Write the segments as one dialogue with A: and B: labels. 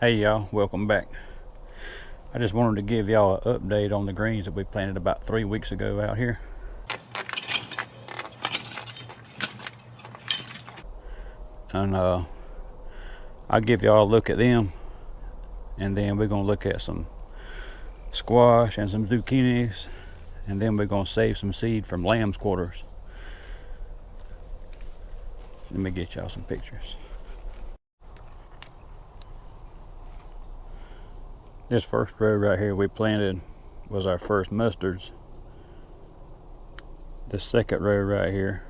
A: Hey y'all, welcome back. I just wanted to give y'all an update on the greens that we planted about 3 weeks ago out here. And I'll give y'all a look at them, and then we're gonna look at some squash and some zucchinis, and then we're gonna save some seed from lamb's quarters. Let me get y'all some pictures. This first row right here we planted was our first mustards. The second row right here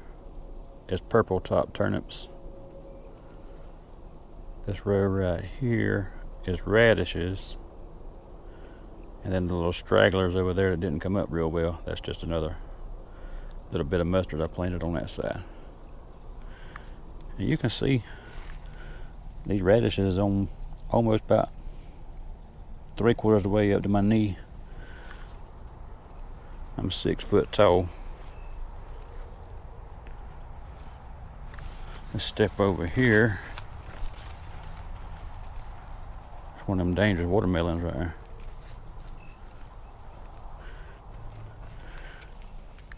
A: is purple top turnips. This row right here is radishes. And then the little stragglers over there that didn't come up real well, that's just another little bit of mustard I planted on that side. And you can see these radishes on almost about 3/4 of the way up to my knee. I'm 6 foot tall. Let's step over here. It's one of them dangerous watermelons right there.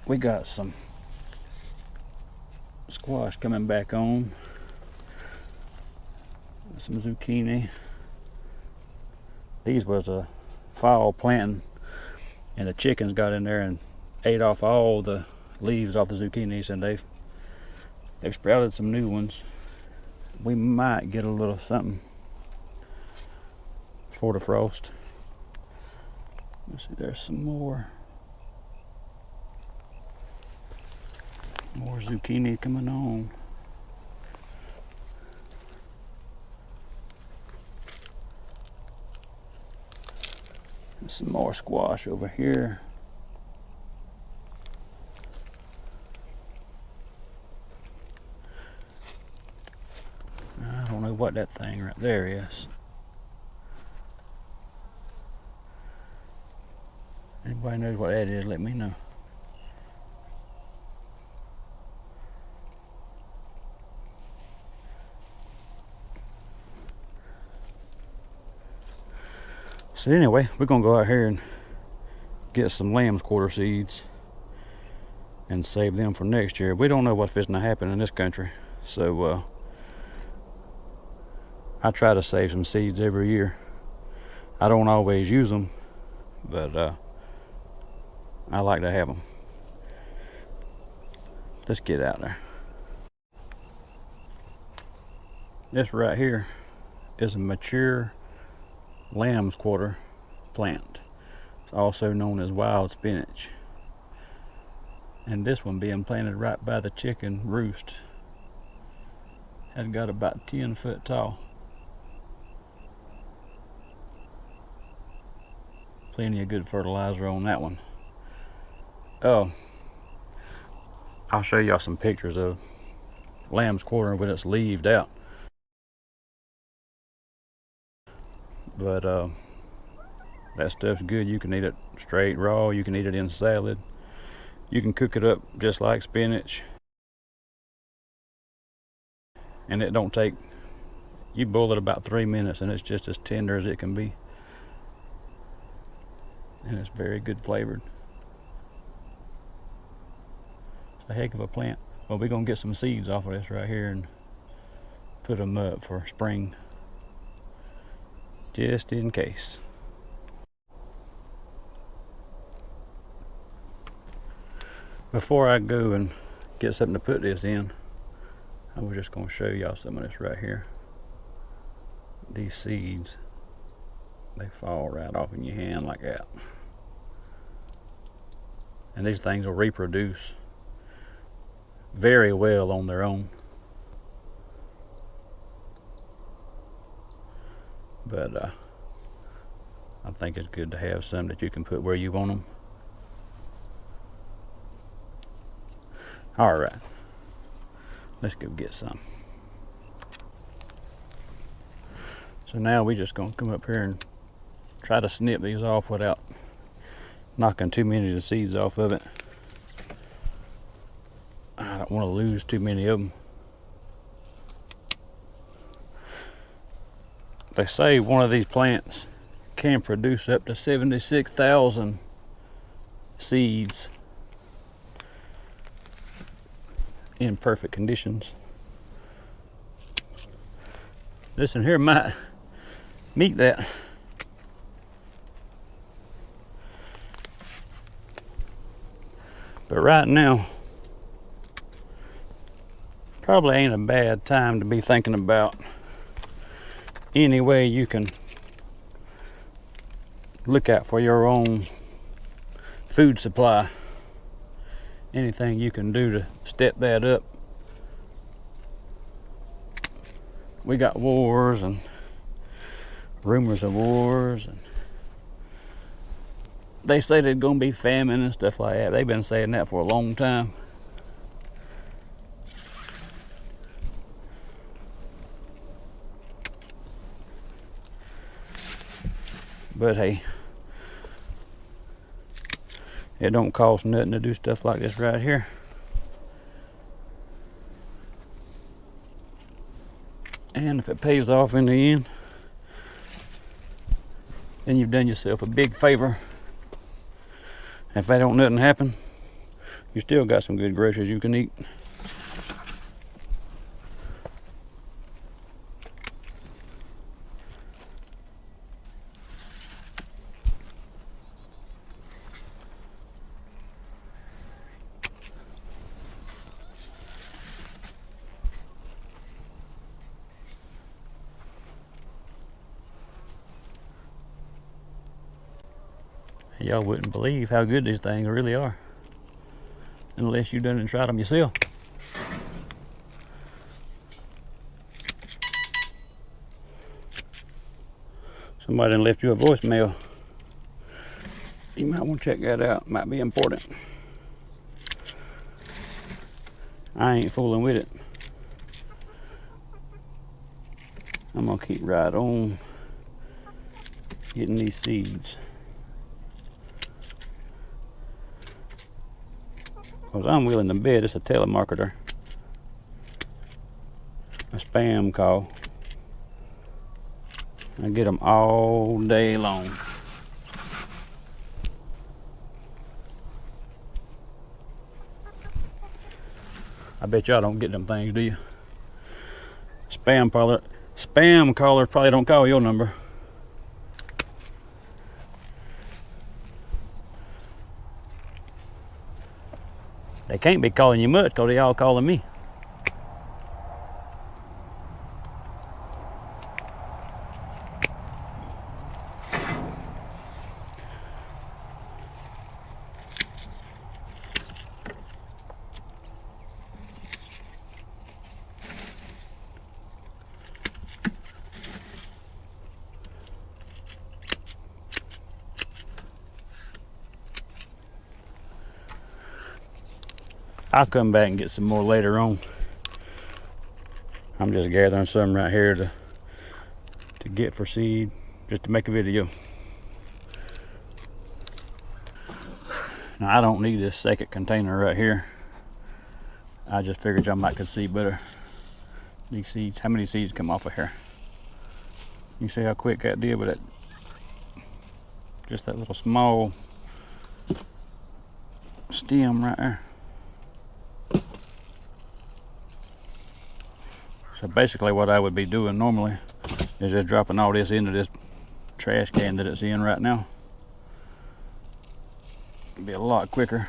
A: We got some squash coming back on. Some zucchini. These was a fall planting, and the chickens got in there and ate off all the leaves off the zucchinis, and they've sprouted some new ones. We might get a little something for the frost. Let's see, there's some more zucchini coming on. And some more squash over here. I don't know what that thing right there is. Anybody knows what that is, let me know. So anyway, we're gonna go out here and get some lamb's quarter seeds and save them for next year. We don't know what's fixing to happen in this country, so I try to save some seeds every year. I don't always use them, but I like to have them. Let's get out there. This right here is a mature lamb's quarter plant. It's also known as wild spinach. And this one being planted right by the chicken roost has got about 10 foot tall. Plenty of good fertilizer on that one. Oh, I'll show y'all some pictures of lamb's quarter when it's leaved out. But that stuff's good. You can eat it straight raw, you can eat it in salad, you can cook it up just like spinach, and it don't take, you boil it about 3 minutes and it's just as tender as it can be, and it's very good flavored. It's a heck of a plant. Well, we're gonna get some seeds off of this right here and put them up for spring, just in case. Before I go and get something to put this in, I was just going to show y'all some of this right here. These seeds, they fall right off in your hand like that. And these things will reproduce very well on their own. But I think it's good to have some that you can put where you want them. All right, let's go get some. So now we're just gonna come up here and try to snip these off without knocking too many of the seeds off of it. I don't want to lose too many of them. They say one of these plants can produce up to 76,000 seeds in perfect conditions. This in here might meet that. But right now, probably ain't a bad time to be thinking about any way you can look out for your own food supply. Anything you can do to step that up. We got wars and rumors of wars, and they say there's gonna be famine and stuff like that. They've been saying that for a long time. But hey, it don't cost nothing to do stuff like this right here. And if it pays off in the end, then you've done yourself a big favor. If that don't nothing happen, you still got some good groceries you can eat. Y'all wouldn't believe how good these things really are unless you done and tried them yourself. Somebody done left you a voicemail. You might want to check that out. Might be important. I ain't fooling with it. I'm gonna keep right on getting these seeds. Because I'm willing to bet it's a telemarketer. A spam call. I get them all day long. I bet y'all don't get them things, do you? Spam caller probably don't call your number. They can't be calling you much because they all calling me. I'll come back and get some more later on. I'm just gathering some right here to get for seed, just to make a video. Now I don't need this second container right here. I just figured y'all might could see better. These seeds, how many seeds come off of here? You see how quick that did with that, just that little small stem right there. So basically what I would be doing normally is just dropping all this into this trash can that it's in right now. It'd be a lot quicker.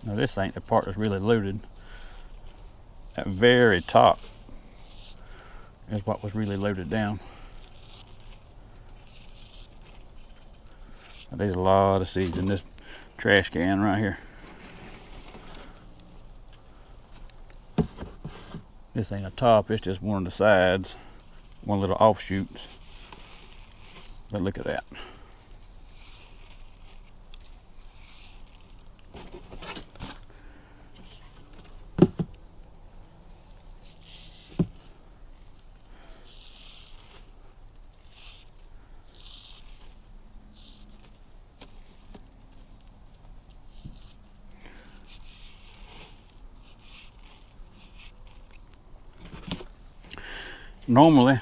A: Now this ain't the part that's really loaded. That very top is what was really loaded down. There's a lot of seeds in this trash can right here. This ain't a top, it's just one of the sides, one little offshoots. But look at that. Normally,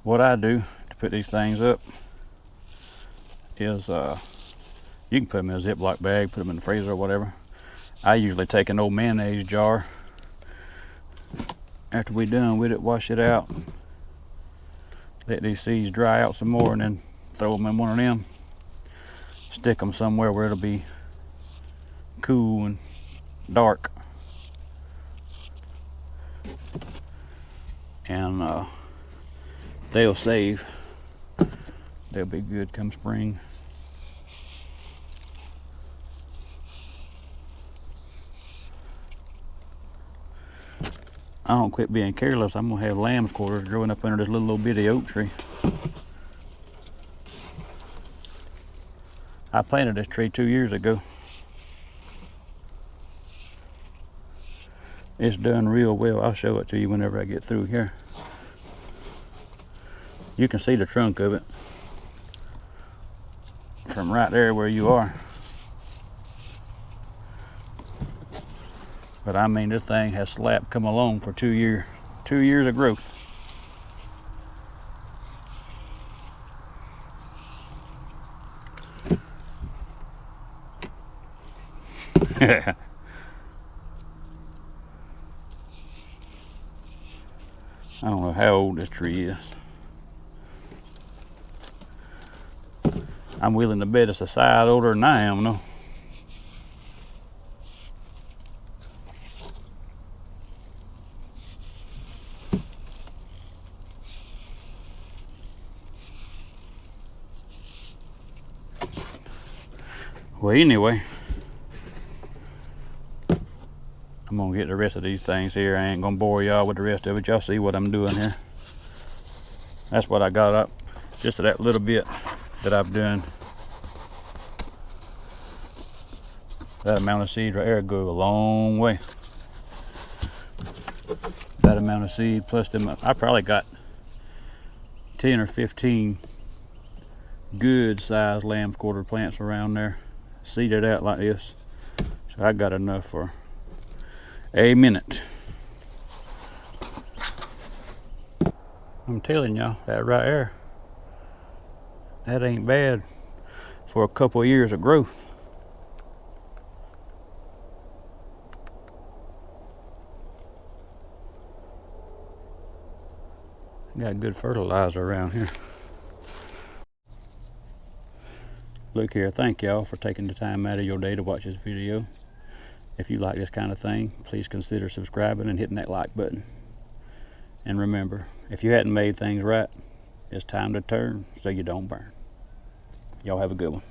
A: what I do to put these things up is you can put them in a Ziploc bag, put them in the freezer or whatever. I usually take an old mayonnaise jar after we're done with it, wash it out, let these seeds dry out some more, and then throw them in one of them. Stick them somewhere where it'll be cool and dark, and they'll save. They'll be good come spring. I don't quit being careless. I'm gonna have lamb's quarters growing up under this little bitty oak tree. I planted this tree 2 years ago. It's done real well. I'll show it to you whenever I get through here. You can see the trunk of it from right there where you are. But I mean, this thing has slap come along for 2 years. 2 years of growth. I don't know how old this tree is. I'm willing to bet it's a side older than I am, though. Well, anyway, I'm gonna get the rest of these things here. I ain't gonna bore y'all with the rest of it. Y'all see what I'm doing here. That's what I got up, just that little bit that I've done. That amount of seed right there go a long way. That amount of seed plus them, I probably got 10 or 15 good sized lamb's quarter plants around there, seeded out like this. So I got enough for a minute. I'm telling y'all, that right there, that ain't bad for a couple of years of growth. Got good fertilizer around here. Look here, thank y'all for taking the time out of your day to watch this video. If you like this kind of thing, please consider subscribing and hitting that like button. And remember, if you hadn't made things right, it's time to turn so you don't burn. Y'all have a good one.